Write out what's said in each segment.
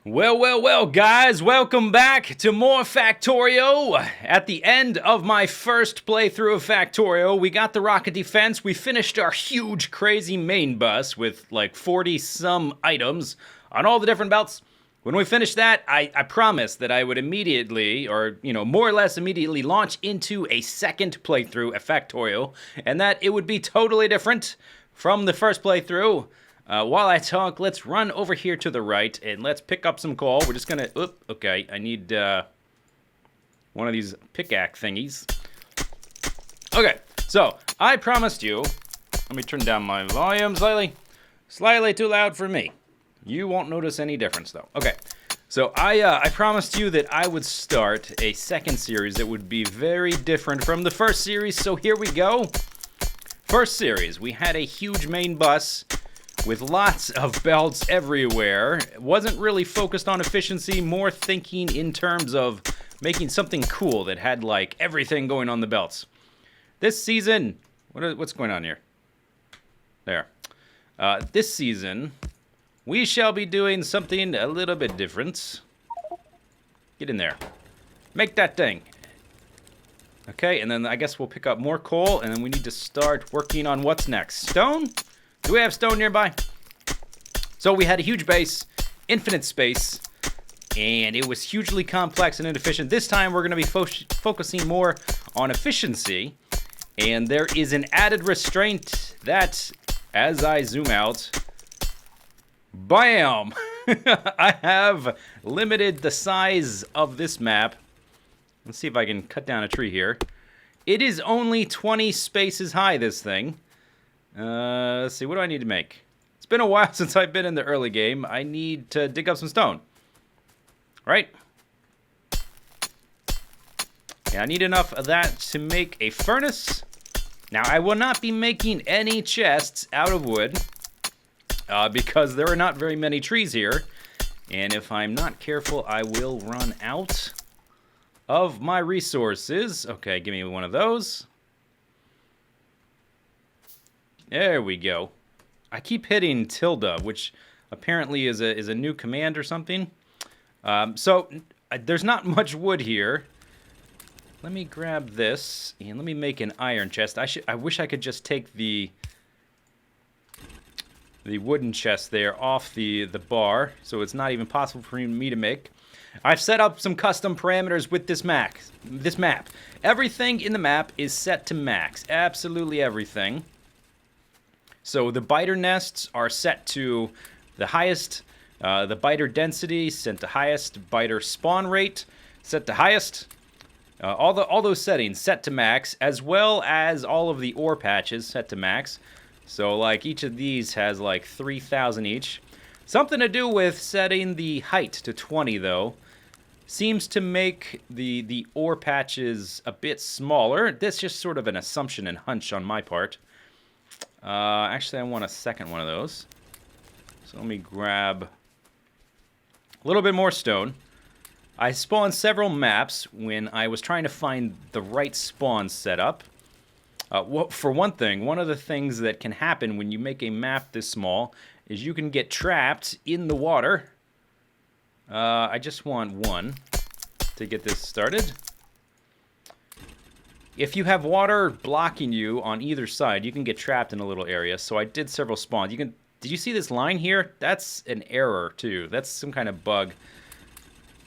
Well, guys, welcome back to more Factorio. At the end of my first playthrough of Factorio, we got the rocket defense. We finished our huge, crazy main bus with like 40-some items on all the different belts. When we finished that, I promised that I would immediately, or, more or less immediately launch into a second playthrough of Factorio, and that it would be totally different from the first playthrough. While I talk, let's run over here to the right and let's pick up some coal. We're just gonna, okay, I need one of these pickaxe thingies. Okay, so I promised you, let me turn down my volume slightly too loud for me. You won't notice any difference though. Okay, so I promised you that I would start a second series that would be very different from the first series, so here we go. First series, we had a huge main bus with lots of belts everywhere. It wasn't really focused on efficiency, more thinking in terms of making something cool that had like everything going on the belts. This season, what's going on here? There. This season, we shall be doing something a little bit different. Get in there. Make that thing. Okay, and then I guess we'll pick up more coal, and then we need to start working on what's next. Stone? Do we have stone nearby? So we had a huge base, infinite space, and it was hugely complex and inefficient. This time we're going to be focusing more on efficiency, and there is an added restraint that, as I zoom out, bam! I have limited the size of this map. Let's see if I can cut down a tree here. It is only 20 spaces high, this thing. Let's see, what do I need to make? It's been a while since I've been in the early game. I need to dig up some stone. Right? Yeah, I need enough of that to make a furnace. Now, I will not be making any chests out of wood because there are not very many trees here. And if I'm not careful, I will run out of my resources. Okay, give me one of those. There we go. I keep hitting tilde, which apparently is a new command or something. So there's not much wood here. Let me grab this and let me make an iron chest. I wish I could just take the wooden chest there off the bar, so it's not even possible for me to make. I've set up some custom parameters with this map. Everything in the map is set to max. Absolutely everything. So the biter nests are set to the highest, the biter density set to highest, biter spawn rate set to highest, all those settings set to max, as well as all of the ore patches set to max. So like each of these has like 3,000 each. Something to do with setting the height to 20 though. Seems to make the ore patches a bit smaller. That's just sort of an assumption and hunch on my part. Actually, I want a second one of those. So let me grab a little bit more stone. I spawned several maps when I was trying to find the right spawn setup. For one thing, one of the things that can happen when you make a map this small is you can get trapped in the water. I just want one to get this started. If you have water blocking you on either side, you can get trapped in a little area. So I did several spawns. Did you see this line here? That's an error too. That's some kind of bug.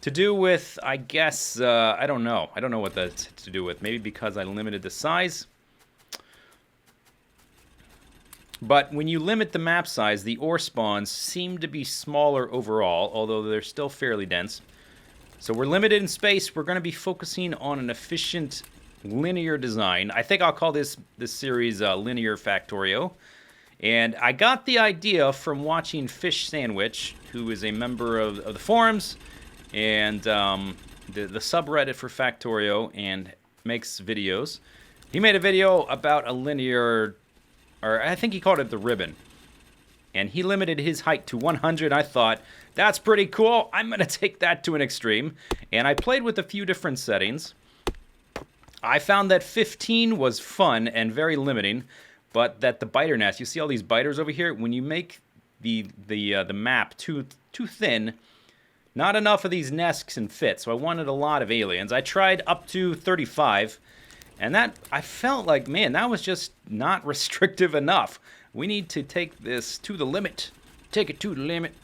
To do with, I guess, I don't know. I don't know what that's to do with. Maybe because I limited the size. But when you limit the map size, the ore spawns seem to be smaller overall, although they're still fairly dense. So we're limited in space. We're going to be focusing on an efficient linear design. I think I'll call this series Linear Factorio. And I got the idea from watching Fish Sandwich, who is a member of the forums and the subreddit for Factorio and makes videos. He made a video about a linear, or I think he called it the ribbon. And he limited his height to 100. I thought, that's pretty cool. I'm going to take that to an extreme. And I played with a few different settings. I found that 15 was fun and very limiting, but that the biter nest, you see all these biters over here? When you make the map too thin, Not enough of these nests can fit, so I wanted a lot of aliens. I tried up to 35, and that, I felt like, man, that was just not restrictive enough. We need to take this to the limit. Take it to the limit.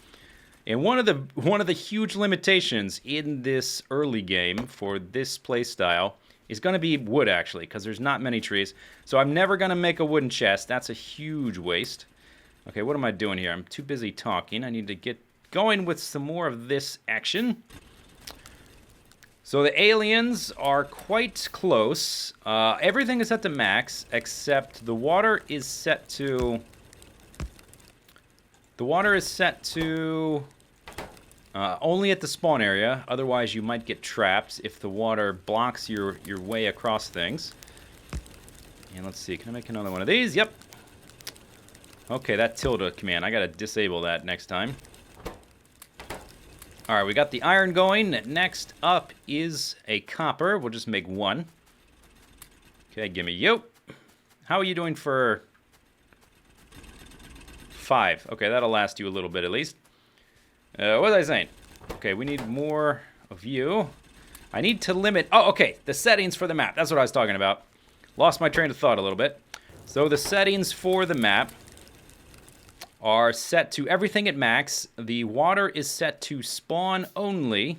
And one of the huge limitations in this early game for this playstyle is going to be wood, actually, because there's not many trees. So I'm never going to make a wooden chest. That's a huge waste. Okay, what am I doing here? I'm too busy talking. I need to get going with some more of this action. So the aliens are quite close. Everything is set to max, except the water is set to... The water is set to only at the spawn area. Otherwise, you might get trapped if the water blocks your way across things. And let's see, can I make another one of these? Yep. Okay, that tilde command, I gotta disable that next time. Alright, we got the iron going. Next up is a copper. We'll just make one. Okay, gimme you. How are you doing for 5? Okay, that'll last you a little bit at least. What was I saying? Okay, we need more of you. I need to limit... Oh, okay, the settings for the map. That's what I was talking about. Lost my train of thought a little bit. So the settings for the map are set to everything at max. The water is set to spawn only.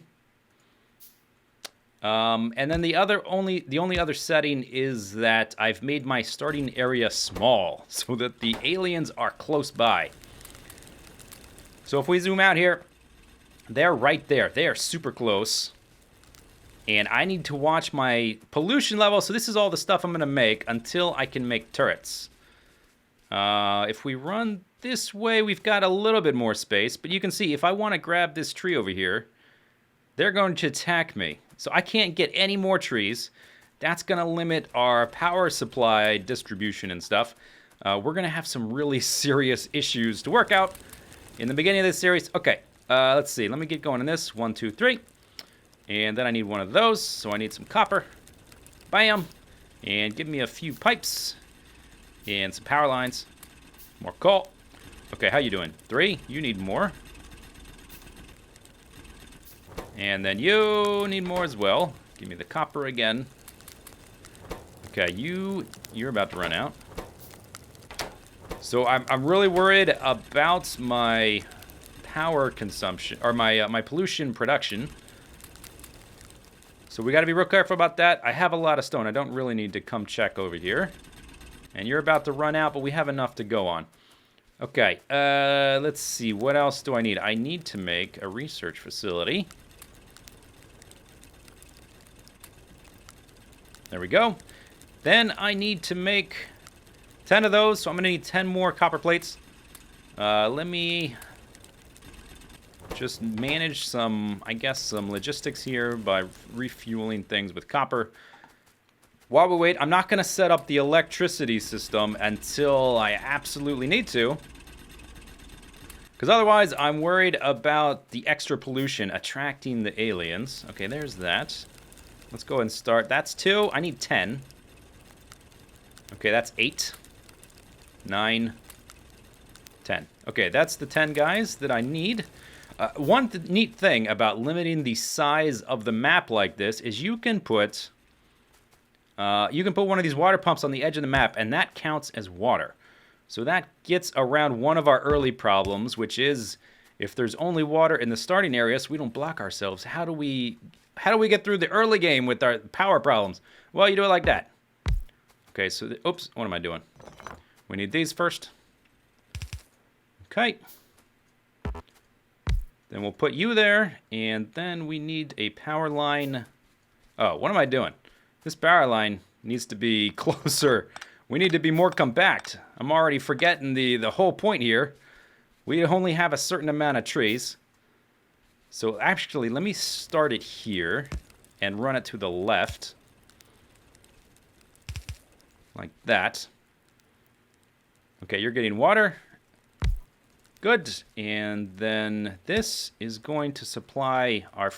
And then the only other setting is that I've made my starting area small so that the aliens are close by. So if we zoom out here, they're right there. They are super close. And I need to watch my pollution level. So this is all the stuff I'm going to make until I can make turrets. If we run this way, we've got a little bit more space. But you can see, if I want to grab this tree over here, they're going to attack me. So I can't get any more trees. That's going to limit our power supply distribution and stuff. We're going to have some really serious issues to work out in the beginning of this series. Okay, let's see. Let me get going on this. 1, 2, 3. And then I need one of those. So I need some copper. Bam. And give me a few pipes. And some power lines. More coal. Okay, how you doing? 3. You need more. And then you need more as well. Give me the copper again. Okay, you're about to run out. So I'm really worried about my power consumption, or my pollution production. So we got to be real careful about that. I have a lot of stone. I don't really need to come check over here. And you're about to run out, but we have enough to go on. Okay, let's see. What else do I need? I need to make a research facility. There we go. Then I need to make 10 of those, so I'm going to need 10 more copper plates. Let me just manage some, I guess, some logistics here by refueling things with copper. While we wait, I'm not going to set up the electricity system until I absolutely need to. Because otherwise, I'm worried about the extra pollution attracting the aliens. Okay, there's that. Let's go and start. That's 2. I need 10. Okay, that's 8. 9. 10. Okay, that's the 10 guys that I need. One neat thing about limiting the size of the map like this is you can put one of these water pumps on the edge of the map, and that counts as water. So that gets around one of our early problems, which is if there's only water in the starting area, so we don't block ourselves. How do we get through the early game with our power problems? Well, you do it like that. Okay, so oops, what am I doing? We need these first. Okay. Then we'll put you there, and then we need a power line. Oh, what am I doing? This power line needs to be closer. We need to be more compact. I'm already forgetting the whole point here. We only have a certain amount of trees. So actually, let me start it here and run it to the left. Like that. Okay, you're getting water. Good. And then this is going to supply our...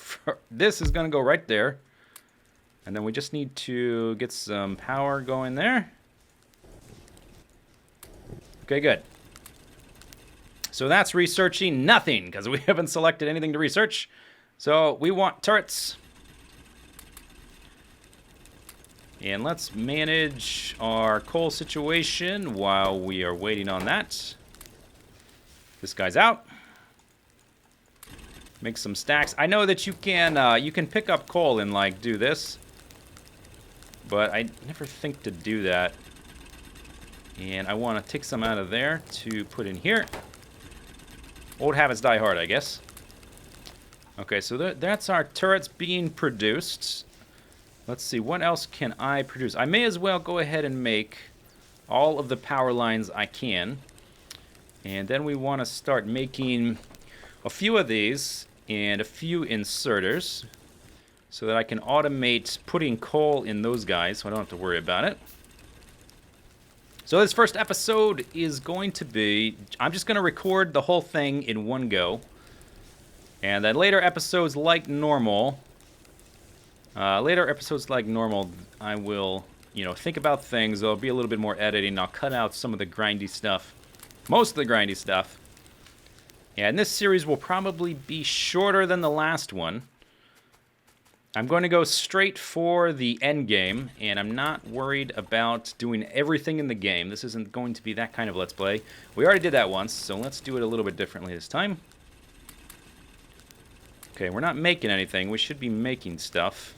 This is going to go right there. And then we just need to get some power going there. Okay, good. So that's researching nothing, because we haven't selected anything to research. So we want turrets. And let's manage our coal situation while we are waiting on that. This guy's out. Make some stacks. I know that you can pick up coal and like do this, but I never think to do that. And I want to take some out of there to put in here. Old habits die hard, I guess. Okay, so that's our turrets being produced. Let's see, what else can I produce? I may as well go ahead and make all of the power lines I can. And then we want to start making a few of these and a few inserters so that I can automate putting coal in those guys so I don't have to worry about it. So this first episode is going to be, I'm just going to record the whole thing in one go. And then later episodes like normal, I will, think about things. There'll be a little bit more editing. I'll cut out some of the grindy stuff. Most of the grindy stuff. Yeah, and this series will probably be shorter than the last one. I'm going to go straight for the end game, and I'm not worried about doing everything in the game. This isn't going to be that kind of Let's Play. We already did that once, so let's do it a little bit differently this time. Okay, we're not making anything. We should be making stuff.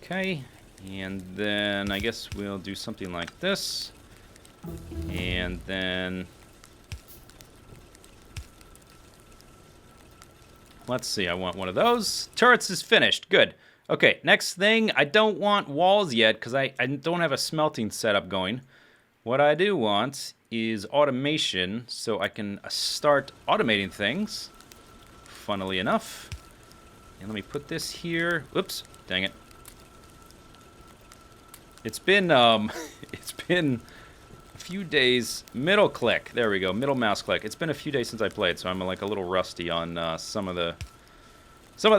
Okay, and then I guess we'll do something like this. And then... let's see, I want one of those. Turrets is finished. Good. Okay, next thing, I don't want walls yet because I don't have a smelting setup going. What I do want is automation so I can start automating things, funnily enough. And let me put this here. Oops, dang it. It's been it's been a few days. Middle click. There we go. Middle mouse click. It's been a few days since I played, so I'm like a little rusty on some of the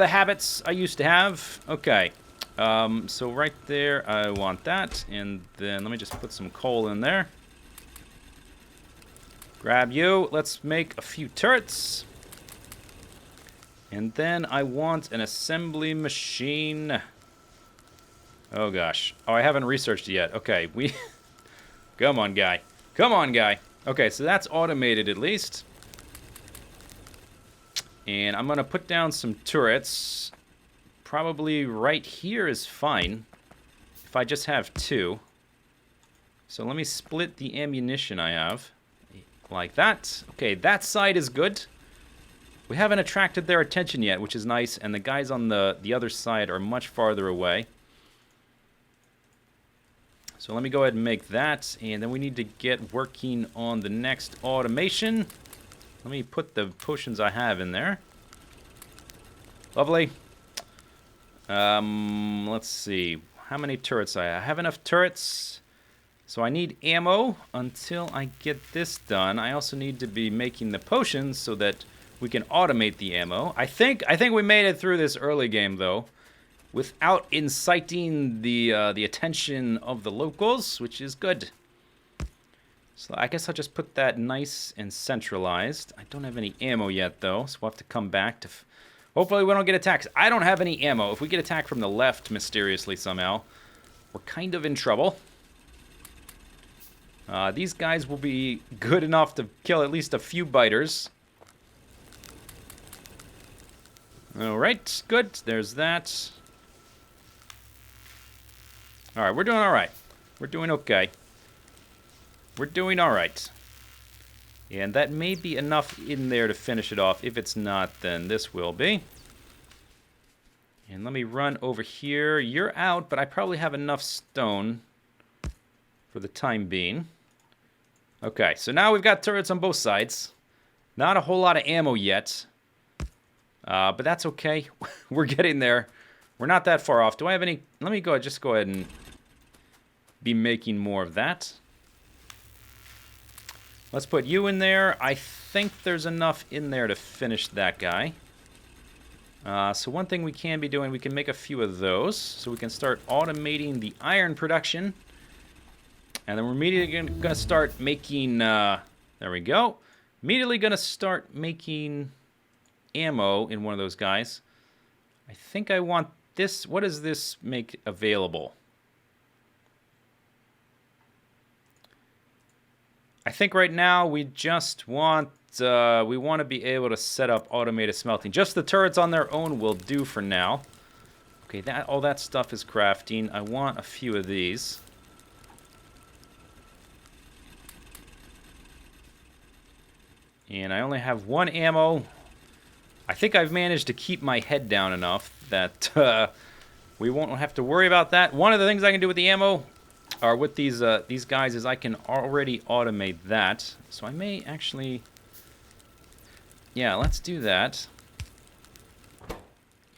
habits I used to have. Okay. So right there, I want that, and then let me just put some coal in there. Grab you. Let's make a few turrets. And then I want an assembly machine. Oh gosh. Oh, I haven't researched it yet. Okay, come on, guy. Come on, guy. Okay, so that's automated at least. And I'm gonna put down some turrets. Probably right here is fine. If I just have two. So let me split the ammunition I have. Like that. Okay, that side is good. We haven't attracted their attention yet, which is nice. And the guys on the other side are much farther away. So let me go ahead and make that, and then we need to get working on the next automation. Let me put the potions I have in there. Lovely. Let's see. How many turrets I have? I have enough turrets. So I need ammo until I get this done. I also need to be making the potions so that we can automate the ammo. I think we made it through this early game, though, without inciting the attention of the locals, which is good. So I guess I'll just put that nice and centralized. I don't have any ammo yet, though, so we'll have to come back to... hopefully we don't get attacked. I don't have any ammo. If we get attacked from the left mysteriously somehow, we're kind of in trouble. These guys will be good enough to kill at least a few biters. Alright, good. There's that. Alright, we're doing alright. We're doing okay. We're doing alright. And that may be enough in there to finish it off. If it's not, then this will be. And let me run over here. You're out, but I probably have enough stone for the time being. Okay, so now we've got turrets on both sides. Not a whole lot of ammo yet. But that's okay. We're getting there. We're not that far off. Do I have any... let me just go ahead and be making more of that. Let's put you in there. I think there's enough in there to finish that guy. So one thing we can be doing, we can make a few of those. So we can start automating the iron production. And then we're immediately going to start making... there we go. Immediately gonna start making ammo in one of those guys. I think I want this. What does this make available? I think right now we just want we want to be able to set up automated smelting. Just the turrets on their own will do for now. Okay, all that stuff is crafting. I want a few of these. And I only have one ammo. I think I've managed to keep my head down enough that we won't have to worry about that. One of the things I can do with the ammo, or with these guys, is I can already automate that. So I may actually... Yeah, let's do that.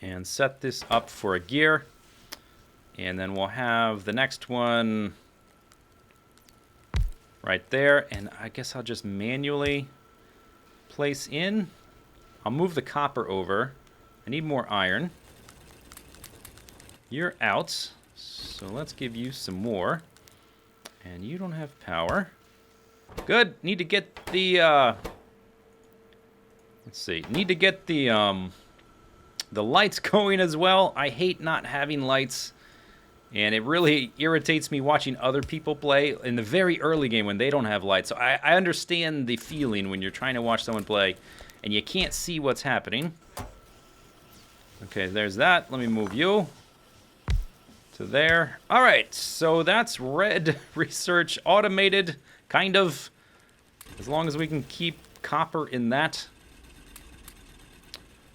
And set this up for a gear. And then we'll have the next one right there. And I guess I'll just manually place in. I'll move the copper over. I need more iron. You're out. So let's give you some more. And you don't have power. Good. Need to get the let's see. Need to get the lights going as well. I hate not having lights. And it really irritates me watching other people play in the very early game when they don't have lights. So I understand the feeling when you're trying to watch someone play and you can't see what's happening. Okay, there's that. Let me move you to there. All right, so that's red research automated, kind of. As long as we can keep copper in that.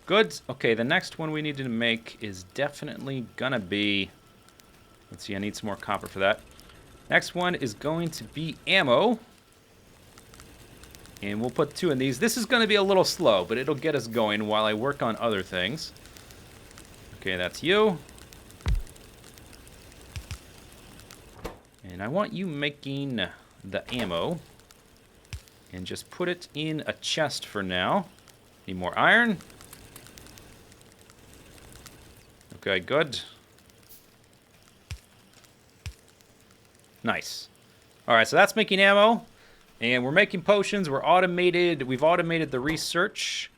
Good. Okay, the next one we need to make is definitely gonna be... Let's see, I need some more copper for that. Next one is going to be ammo. And we'll put 2 in these. This is going to be a little slow, but it'll get us going while I work on other things. Okay, that's you. And I want you making the ammo. And just put it in a chest for now. Need more iron. Okay, good. Nice. All right, so that's making ammo. And we're making potions. We've automated the research.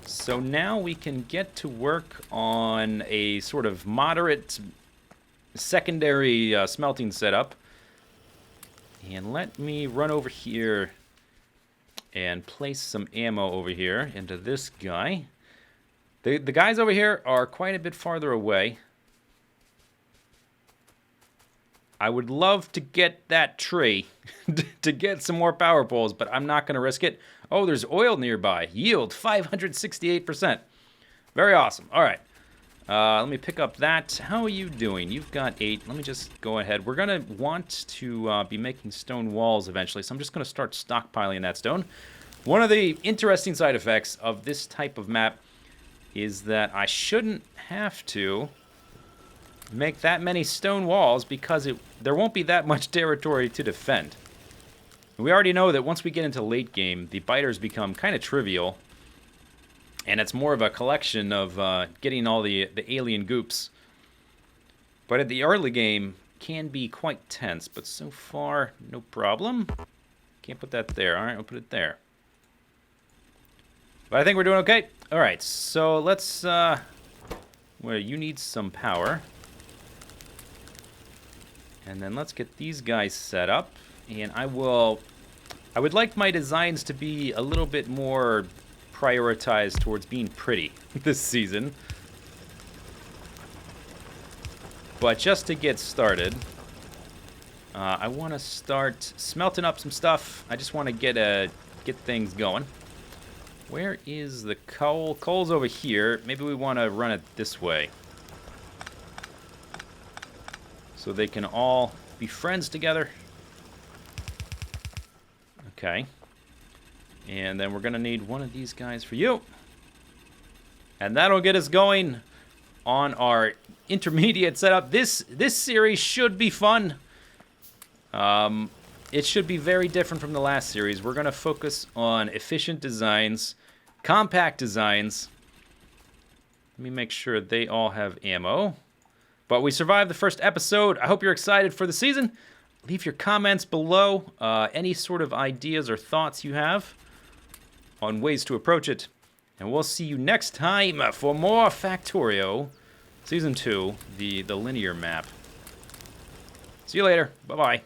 So now we can get to work on a sort of moderate secondary smelting setup. And let me run over here and place some ammo over here into this guy. The guys over here are quite a bit farther away. I would love to get that tree to get some more power poles, but I'm not going to risk it. Oh, there's oil nearby. Yield, 568%. Very awesome. All right. Let me pick up that. How are you doing? You've got 8. Let me just go ahead. We're going to want to be making stone walls eventually, so I'm just going to start stockpiling that stone. One of the interesting side effects of this type of map is that I shouldn't have to make that many stone walls because there won't be that much territory to defend. We already know that once we get into late game, the biters become kind of trivial, and it's more of a collection of getting all the alien goops. But at the early game, can be quite tense, but so far, no problem. Can't put that there. All right, I'll put it there. But I think we're doing okay. All right, so let's... well, you need some power. And then let's get these guys set up. And I would like my designs to be a little bit more prioritized towards being pretty this season. But just to get started, I want to start smelting up some stuff. I just want to get things going. Where is the coal? Coal's over here. Maybe we want to run it this way, so they can all be friends together. Okay. And then we're going to need one of these guys for you. And that'll get us going on our intermediate setup. This series should be fun. It should be very different from the last series. We're going to focus on efficient designs, compact designs. Let me make sure they all have ammo. But we survived the first episode. I hope you're excited for the season. Leave your comments below. Any sort of ideas or thoughts you have. on ways to approach it. And we'll see you next time for more Factorio Season 2, the linear map. See you later. Bye-bye.